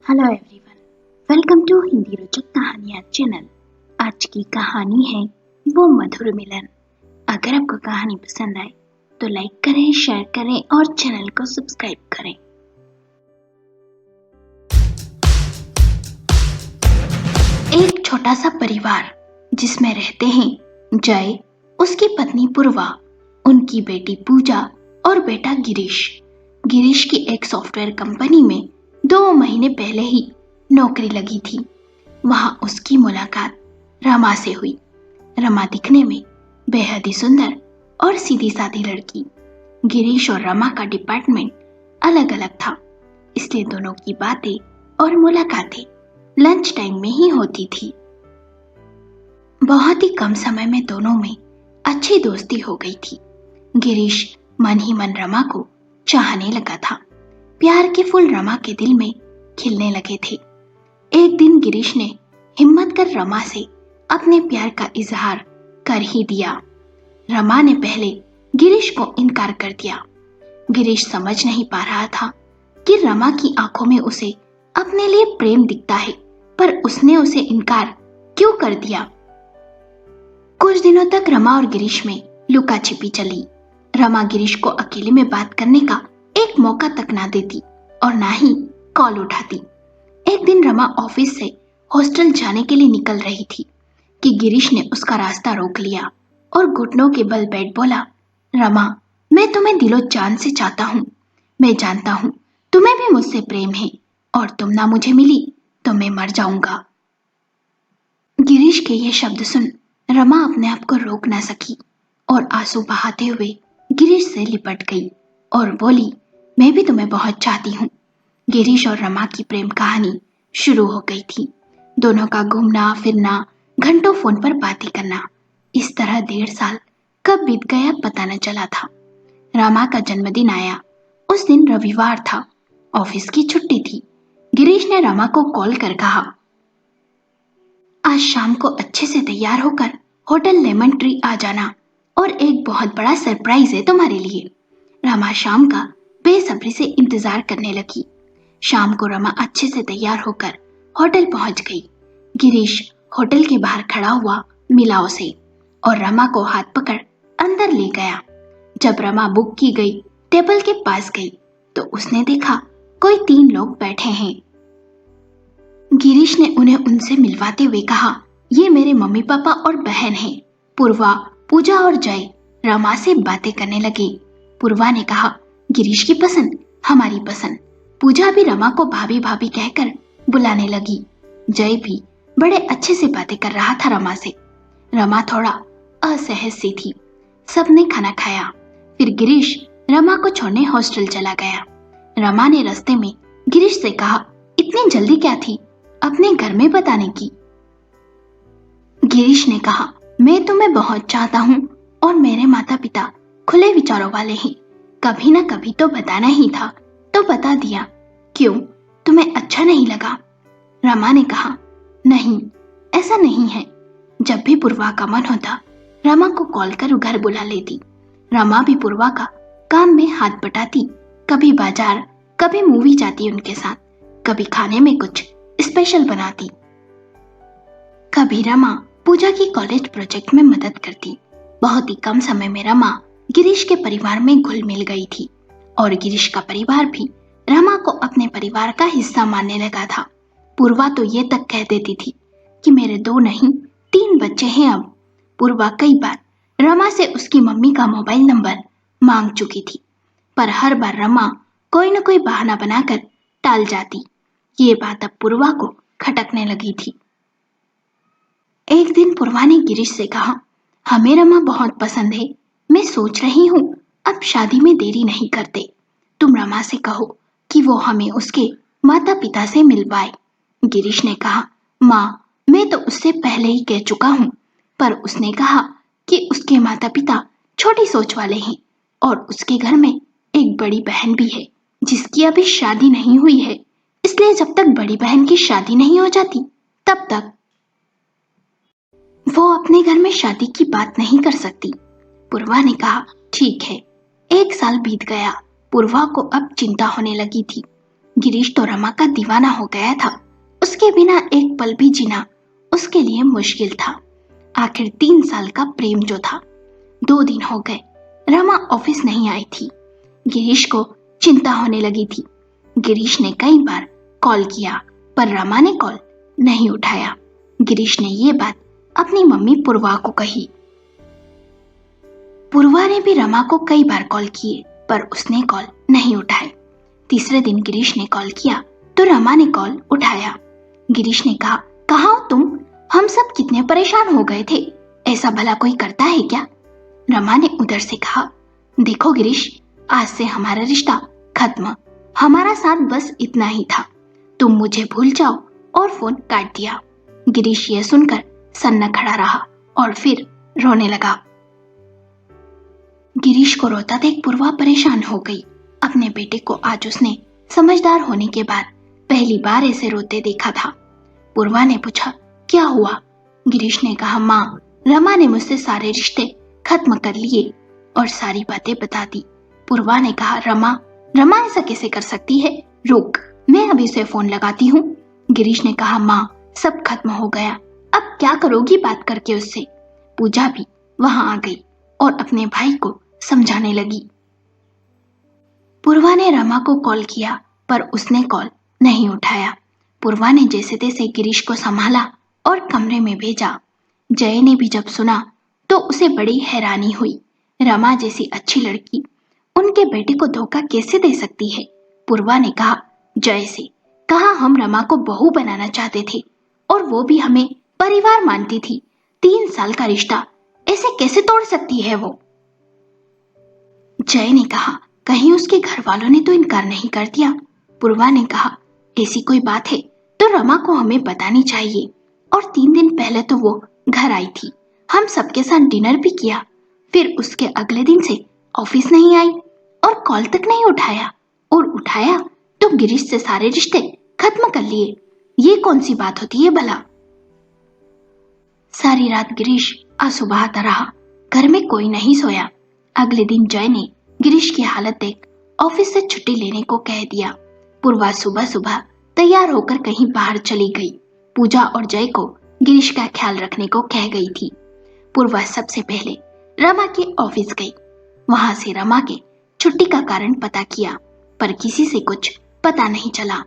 Hello everyone, welcome to Hindi रोचक कहानियाँ channel. आज की कहानी है वो मधुर मिलन। अगर आपको कहानी पसंद आए तो लाइक करें, शेयर करें और चैनल को सब्सक्राइब करें। एक छोटा सा परिवार जिसमें रहते हैं जय, उसकी पत्नी पूर्वा, उनकी बेटी पूजा और बेटा गिरीश। गिरीश की एक सॉफ्टवेयर कंपनी में 2 महीने पहले ही नौकरी लगी थी। वहां उसकी मुलाकात रमा से हुई। रमा दिखने में बेहद ही सुंदर और सीधी सादी लड़की। गिरीश और रमा का डिपार्टमेंट अलग अलग था, इसलिए दोनों की बातें और मुलाकातें लंच टाइम में ही होती थी। बहुत ही कम समय में दोनों में अच्छी दोस्ती हो गई थी। गिरीश मन ही मन रमा को चाहने लगा था। प्यार के फूल रमा के दिल में खिलने लगे थे। एक दिन गिरीश ने हिम्मत कर रमा से अपने प्यार का इजहार कर ही दिया। रमा ने पहले गिरीश को इनकार कर दिया। गिरीश समझ नहीं पा रहा था कि रमा की आंखों में उसे अपने लिए प्रेम दिखता है, पर उसने उसे इनकार क्यों कर दिया। कुछ दिनों तक रमा और गिरीश में लुका छिपी चली। रमा गिरीश को अकेले में बात करने का एक मौका तक ना देती और ना ही कॉल उठाती। एक दिन रमा ऑफिस से हॉस्टल जाने के लिए निकल रही थी कि गिरीश ने उसका रास्ता रोक लिया और घुटनों के बल बैठ बोला, रमा, मैं तुम्हें दिलो जान से चाहता हूँ। मैं जानता हूँ तुम्हें भी मुझसे प्रेम है और तुम ना मुझे मिली तो मैं मर जाऊंगा। गिरीश के ये शब्द सुन रमा अपने आप को रोक ना सकी और आंसू बहाते हुए गिरीश से लिपट गई और बोली, मैं भी तुम्हें बहुत चाहती हूँ। गिरीश और रमा की प्रेम कहानी शुरू हो गई थी। दोनों का घूमना फिरना, घंटों फोन पर बातें करना, इस तरह 1.5 साल कब बीत गया पता न चला था। रमा का जन्मदिन आया। उस दिन रविवार था, ऑफिस की छुट्टी थी। गिरीश ने रमा को कॉल कर कहा, आज शाम को अच्छे से तैयार होकर होटल लेमन ट्री आ जाना और एक बहुत बड़ा सरप्राइज है तुम्हारे लिए। रमा शाम का बेसब्री से इंतजार करने लगी। शाम को रमा अच्छे से तैयार होकर होटल पहुंच गई। गिरीश होटल के बाहर खड़ा हुआ मिला उसे और रमा को हाथ पकड़ अंदर ले गया। जब रमा बुक की गई टेबल के पास गई तो उसने देखा कोई 3 लोग बैठे हैं। गिरीश ने उन्हें उनसे मिलवाते हुए कहा, ये मेरे मम्मी पापा और बहन हैं, पूर्वा, पूजा और जय। रमा से बातें करने लगे। पूर्वा ने कहा, गिरीश की पसंद हमारी पसंद। पूजा भी रमा को भाभी भाभी कहकर बुलाने लगी। जय भी बड़े अच्छे से बातें कर रहा था रमा से। रमा थोड़ा असहज सी थी। सबने खाना खाया, फिर गिरीश रमा को छोड़ने हॉस्टल चला गया। रमा ने रास्ते में गिरीश से कहा, इतनी जल्दी क्या थी अपने घर में बताने की। गिरीश ने कहा, मैं तुम्हें बहुत चाहता हूँ और मेरे माता पिता खुले विचारों वाले हैं। कभी ना कभी तो बताना ही था, तो बता दिया। क्यों, तुम्हें अच्छा नहीं लगा? रमा ने कहा, नहीं, ऐसा नहीं है। जब भी पूर्वा का मन होता रमा को कॉल कर घर बुला लेती। रमा भी पूर्वा का काम में हाथ बटाती, कभी बाजार, कभी मूवी जाती उनके साथ, कभी खाने में कुछ स्पेशल बनाती। कभी रमा पूजा की कॉलेज प्रोजेक्ट में मदद करती। बहुत ही कम समय में रमा गिरीश के परिवार में घुल मिल गई थी और गिरीश का परिवार भी रमा को अपने परिवार का हिस्सा मानने लगा था। पूर्वा तो ये तक कह देती थी कि मेरे 2 नहीं 3 बच्चे हैं अब। पूर्वा कई बार रमा से उसकी मम्मी का मोबाइल नंबर मांग चुकी थी, पर हर बार रमा कोई न कोई बहाना बनाकर टाल जाती। ये बात अब पूर्वा को खटकने लगी थी। एक दिन पूर्वा ने गिरीश से कहा, हमें रमा बहुत पसंद है। मैं सोच रही हूँ अब शादी में देरी नहीं करते। तुम रमा से कहो कि वो हमें उसके माता पिता से मिलवाए। गिरीश ने कहा, माँ, मैं तो उससे पहले ही कह चुका हूँ, पर उसने कहा कि उसके माता पिता छोटी सोच वाले हैं और उसके घर में एक बड़ी बहन भी है जिसकी अभी शादी नहीं हुई है, इसलिए जब तक बड़ी बहन की शादी नहीं हो जाती तब तक वो अपने घर में शादी की बात नहीं कर सकती। पूर्वा ने कहा, ठीक है। 1 साल बीत गया। पूर्वा को अब चिंता होने लगी थी। गिरीश तो रमा का दीवाना हो गया था। उसके बिना एक पल भी जीना उसके लिए मुश्किल था। आखिर 3 साल का प्रेम जो था। 2 दिन हो गए, रमा ऑफिस नहीं आई थी। गिरीश को चिंता होने लगी थी। गिरीश ने कई बार कॉल किया पर रमा ने कॉल नहीं उठाया। गिरीश ने ये बात अपनी मम्मी पूर्वा को कही। पूर्वा ने भी रमा को कई बार कॉल किए पर उसने कॉल नहीं उठाए। तीसरे दिन गिरीश ने कॉल किया तो रमा ने कॉल उठाया। गिरीश ने कहा, कहाँ हो तुम? हम सब कितने परेशान हो गए थे। ऐसा भला कोई करता है क्या? रमा ने उधर से कहा, देखो गिरीश, आज से हमारा रिश्ता खत्म। हमारा साथ बस इतना ही था। तुम मुझे भूल जाओ। और फोन काट दिया। गिरीश ये सुनकर सन्ना खड़ा रहा और फिर रोने लगा। गिरीश को रोता देख पूर्वा परेशान हो गई। अपने बेटे को आज उसने समझदार होने के बाद पहली बार ऐसे रोते देखा था। पूर्वा ने पूछा, क्या हुआ? गिरीश ने कहा, माँ, रमा ने मुझसे सारे रिश्ते खत्म कर लिए और सारी बातें बता दी। पूर्वा ने कहा, रमा ऐसा कैसे कर सकती है? रुक, मैं अभी उसे फोन लगाती हूँ। गिरीश ने कहा, माँ, सब खत्म हो गया। अब क्या करोगी बात करके उससे? पूजा भी वहां आ गई और अपने भाई को समझाने लगी। पूर्वा ने रमा को कॉल किया पर उसने कॉल नहीं उठाया। पूर्वा ने जैसे तैसे गिरीश को संभाला और कमरे में भेजा। जय ने भी जब सुना तो उसे बड़ी हैरानी हुई। रमा जैसी अच्छी लड़की उनके बेटे को धोखा कैसे दे सकती है? पूर्वा ने कहा, जय से कहा हम रमा को बहू बनाना चाहते थे और वो भी हमें परिवार मानती थी। 3 साल का रिश्ता ऐसे कैसे तोड़ सकती है वो? जय ने कहा, कहीं उसके घर वालों ने तो इनकार नहीं कर दिया? पूर्वा ने कहा, ऐसी कोई बात है तो रमा को हमें बतानी चाहिए। और 3 दिन पहले तो वो घर आई थी। हम सबके साथ डिनर भी किया। फिर उसके अगले दिन से ऑफिस नहीं आई और कॉल तक नहीं उठाया। और उठाया तो गिरीश से सारे रिश्ते खत्म कर लिए। ये कौन सी बात होती है भला? सारी रात गिरीश आंसू बहाता रहा। घर में कोई नहीं सोया। अगले दिन जय ने गिरीश की हालत देख ऑफिस से छुट्टी लेने को कह दिया। पूर्वा सुबह सुबह तैयार होकर कहीं बाहर चली गई। पूजा और जय को गिरीश का ख्याल रखने को कह गई थी। पूर्वा सबसे पहले रमा के ऑफिस गई। वहां से रमा के छुट्टी का कारण पता किया पर किसी से कुछ पता नहीं चला।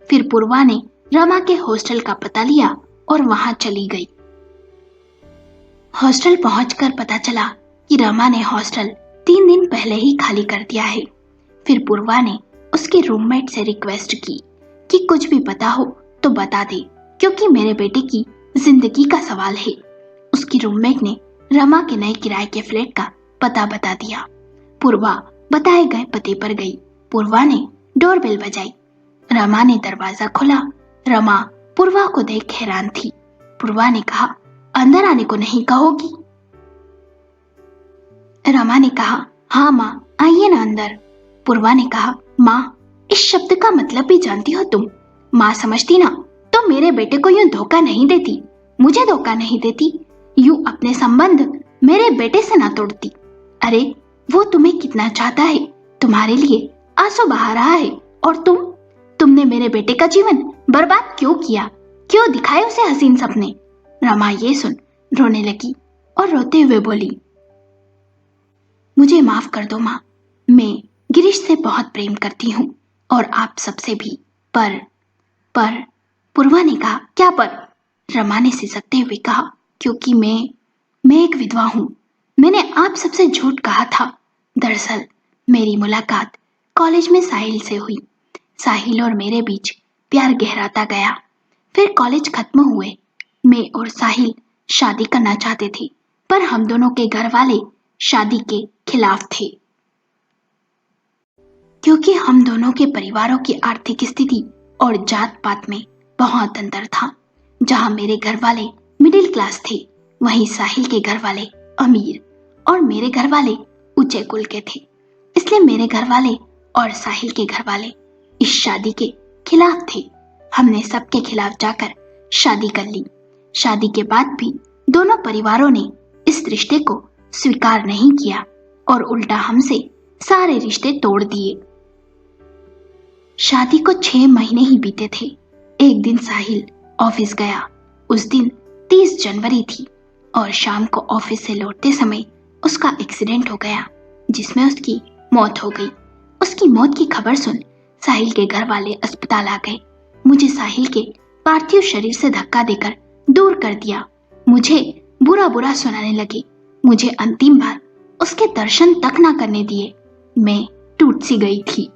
फिर पूर्वा ने रमा के हॉस्टल का पता लिया और वहां चली गई। हॉस्टल पहुंचकर पता चला कि रमा ने हॉस्टल 3 दिन पहले ही खाली कर दिया है। फिर पूर्वा ने उसके रूममेट से रिक्वेस्ट की कि कुछ भी पता हो तो बता दे, क्योंकि मेरे बेटे की जिंदगी का सवाल है। उसकी रूममेट ने रमा के नए किराए के फ्लैट का पता बता दिया। पूर्वा बताए गए पते पर गई। पूर्वा ने डोरबेल बजाई। रमा ने दरवाजा खोला। रमा पूर्वा को देख हैरान थी। पूर्वा ने कहा, अंदर आने को नहीं कहोगी? रमा ने कहा, हाँ माँ, आइए ना अंदर। पूर्वा ने कहा, माँ, इस शब्द का मतलब भी जानती हो तुम? माँ समझती ना तो मेरे बेटे को यूं धोखा नहीं देती, मुझे धोखा नहीं देती, यूं अपने संबंध मेरे बेटे से ना तोड़ती। अरे वो तुम्हें कितना चाहता है, तुम्हारे लिए आंसू बहा रहा है और तुमने मेरे बेटे का जीवन बर्बाद क्यों किया? क्यों दिखाए उसे हसीन सपने? रमा ये सुन रोने लगी और रोते हुए बोली, मुझे माफ कर दो माँ, मैं गिरीश से बहुत प्रेम करती हूँ और आप सबसे भी। पर पूर्वा ने कहा, क्या पर? रमा ने सिसकते हुए कहा, क्योंकि मैं एक विधवा हूँ। मैंने आप सबसे झूठ कहा था। दरअसल मेरी मुलाकात कॉलेज में साहिल से हुई। साहिल और मेरे बीच प्यार गहराता गया। फिर कॉलेज खत्म हुए। मैं और साहिल शादी करना चाहते थे पर हम दोनों के घर वाले शादी के खिलाफ थे, क्योंकि हम दोनों के परिवारों की आर्थिक स्थिति और जात पात में बहुत अंतर था। जहां मेरे घर वाले मिडिल क्लास थे, वहीं साहिल के घर वाले अमीर और मेरे घर वाले ऊंचे कुल के थे। इसलिए मेरे घर वाले और साहिल के घर वाले इस शादी के खिलाफ थे। हमने सबके खिलाफ जाकर शादी कर ली। शादी के बाद भी दोनों परिवारों ने इस रिश्ते को स्वीकार नहीं किया और उल्टा हमसे सारे रिश्ते तोड़ दिए। शादी को 6 महीने ही बीते थे। एक दिन साहिल ऑफिस गया। उस दिन 30 जनवरी थी और शाम को ऑफिस से लौटते समय उसका एक्सीडेंट हो गया, जिसमें उसकी मौत हो गई। उसकी मौत की खबर सुन साहिल के घर वाले अस्पताल आ गए। मुझे साहिल के पार्थिव शरीर से धक्का देकर दूर कर दिया। मुझे बुरा बुरा सुनाने लगे। मुझे अंतिम बार उसके दर्शन तक ना करने दिए। मैं टूट सी गई थी।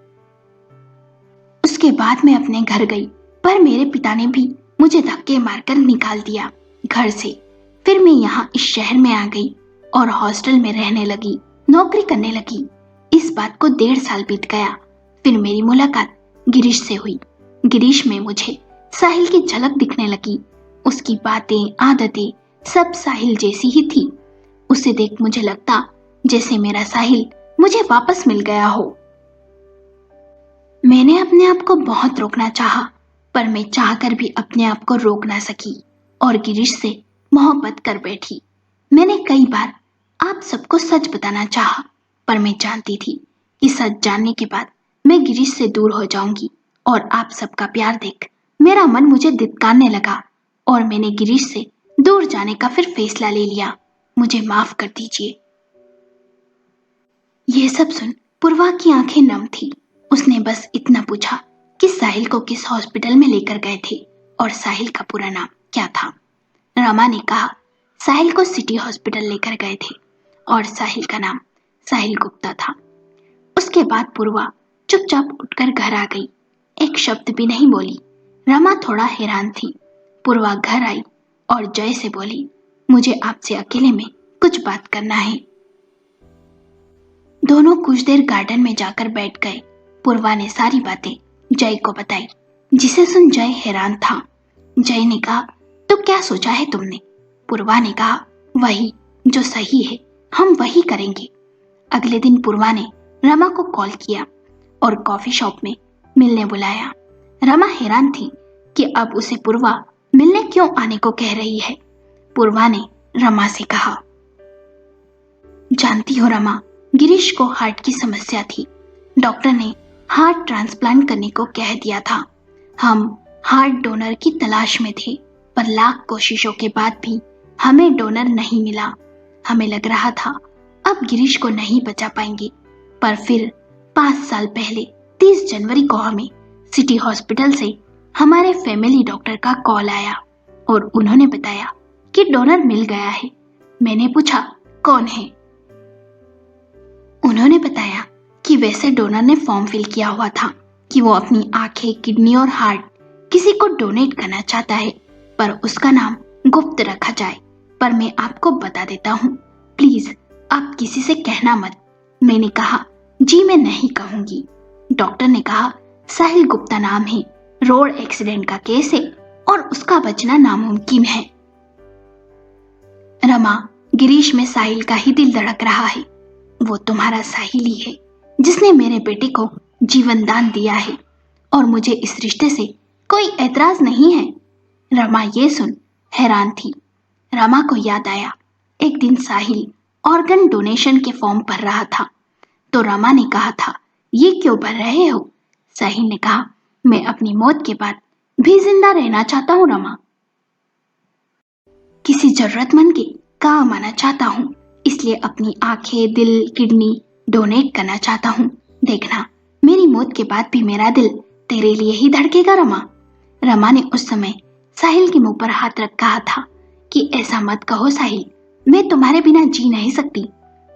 उसके बाद मैं अपने घर गई, पर मेरे पिता ने भी मुझे धक्के मारकर निकाल दिया घर से। फिर मैं यहाँ इस शहर में आ गई और हॉस्टल में रहने लगी, नौकरी करने लगी। इस बात को 1.5 साल बीत गया। फिर मेरी मुलाकात गिरीश से हुई। गिरीश में मुझे साहिल की झलक दिखने लगी। उसकी बातें, आदतें सब साहिल जैसी ही थी। उसे देख मुझे लगता जैसे मेरा साहिल मुझे वापस मिल गया हो। मैंने अपने आप को बहुत रोकना चाहा, पर मैं चाहकर भी अपने आप को रोक ना सकी और गिरीश से मोहब्बत कर बैठी। मैंने कई बार आप सबको सच बताना चाहा, पर मैं जानती थी कि सच जानने के बाद मैं गिरीश से दूर हो जाऊंगी और आप सबका प्यार देख मेरा मन मुझे धिक्कारने लगा और मैंने गिरीश से दूर जाने का फिर फैसला ले लिया। मुझे माफ कर दीजिए। यह सब सुन पूर्वा की आंखें नम थी। उसने बस इतना पूछा कि साहिल को किस हॉस्पिटल में लेकर गए थे और साहिल का पूरा नाम क्या था। रमा ने कहा, साहिल को सिटी हॉस्पिटल लेकर गए थे और साहिल का नाम साहिल गुप्ता था। उसके बाद पूर्वा चुपचाप उठकर घर आ गई, एक शब्द भी नहीं बोली। रमा थोड़ा हैरान थी। पूर्वा घर आई और जय से बोली, मुझे आपसे अकेले में कुछ बात करना है। दोनों कुछ देर गार्डन में जाकर बैठ गए। पूर्वा ने सारी बातें जय को बताई, जिसे सुन जय हैरान था। जय ने कहा, तो क्या सोचा है तुमने? पूर्वा ने कहा, वही जो सही है, हम वही करेंगे। अगले दिन पूर्वा ने रमा को कॉल किया और कॉफी शॉप में मिलने बुलाया। रमा हैरान थी कि अब उसे पूर्वा मिलने क्यों आने को कह रही है। पूर्वा ने रमा से कहा, जानती हो रमा, गिरीश को हार्ट की समस्या थी। डॉक्टर ने हार्ट ट्रांसप्लांट करने को कह दिया था। हम हार्ट डोनर की तलाश में थे, पर लाख कोशिशों के बाद भी हमें डोनर नहीं मिला। हमें लग रहा था अब गिरीश को नहीं बचा पाएंगे, पर फिर 5 साल पहले 30 जनवरी को हमें सिटी हॉस्पिटल से हमारे फैमिली डॉक्टर का कॉल आया और उन्होंने बताया कि डोनर मिल गया है। मैंने पूछा, कौन है? उन्होंने बताया कि वैसे डोनर ने फॉर्म फिल किया हुआ था कि वो अपनी आंखें, किडनी और हार्ट किसी को डोनेट करना चाहता है, पर उसका नाम गुप्त रखा जाए। पर मैं आपको बता देता हूँ, प्लीज आप किसी से कहना मत। मैंने कहा, जी मैं नहीं कहूंगी। डॉक्टर ने कहा, साहिल गुप्ता नाम है, रोड एक्सीडेंट का केस है और उसका बचना नामुमकिन है। रमा, गिरीश में साहिल का ही दिल धड़क रहा है। वो तुम्हारा साहिल ही है जिसने मेरे बेटे को जीवन दान दिया है और मुझे इस रिश्ते से कोई ऐतराज नहीं है। रमा ये सुन हैरान थी। रमा को याद आया, एक दिन साहिल ऑर्गन डोनेशन के फॉर्म भर रहा था, तो रमा ने कहा था, ये क्यों भर रहे हो? साहिल ने कहा, मैं अपनी मौत के बाद भी जिंदा रहना चाहता हूँ रमा। किसी जरूरतमंद के काम आना चाहता हूँ, इसलिए अपनी आंखें, दिल, किडनी डोनेट करना चाहता हूँ। देखना, मेरी मौत के बाद भी मेरा दिल तेरे लिए ही धड़केगा रमा। रमा ने उस समय साहिल के मुंह पर हाथ रख कहा था कि ऐसा मत कहो साहिल, मैं तुम्हारे बिना जी नहीं सकती।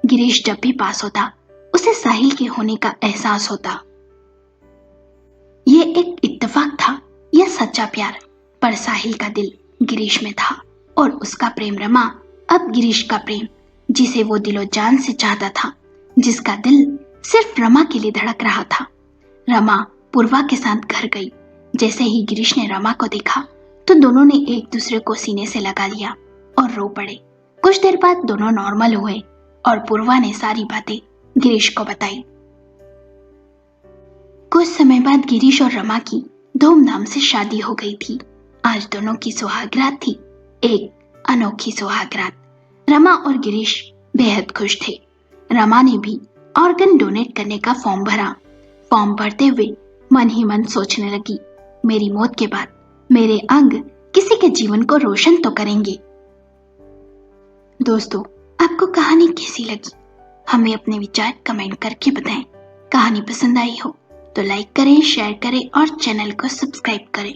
गिरीश जब भी पास होता उसे साहिल के होने का एहसास होता। ये एक इत्तेफाक था या सच्चा प्यार, पर साहिल का दिल गिरीश में था और उसका प्रेम रमा अब गिरीश का प्रेम, जिसे वो दिलो जान से चाहता था, जिसका दिल सिर्फ रमा के लिए धड़क रहा था। रमा पूर्वा के साथ घर गई। जैसे ही गिरीश ने रमा को देखा तो दोनों ने एक दूसरे को सीने से लगा लिया और रो पड़े। कुछ देर बाद दोनों नॉर्मल हुए और पूर्वा ने सारी बातें गिरीश को बताई। कुछ समय बाद गिरीश और रमा की धूमधाम से शादी हो गई थी। आज दोनों की सुहागरात थी, एक अनोखी सुहागरात। रमा और गिरीश बेहद खुश थे। रमा ने भी ऑर्गन डोनेट करने का फॉर्म भरा। फॉर्म भरते हुए मन ही मन सोचने लगी, मेरी मौत के बाद मेरे अंग किसी के जीवन को रोशन तो करेंगे। दोस्तों, आपको कहानी कैसी लगी? हमें अपने विचार कमेंट करके बताएं। कहानी पसंद आई हो तो लाइक करें, शेयर करें और चैनल को सब्सक्राइब करें।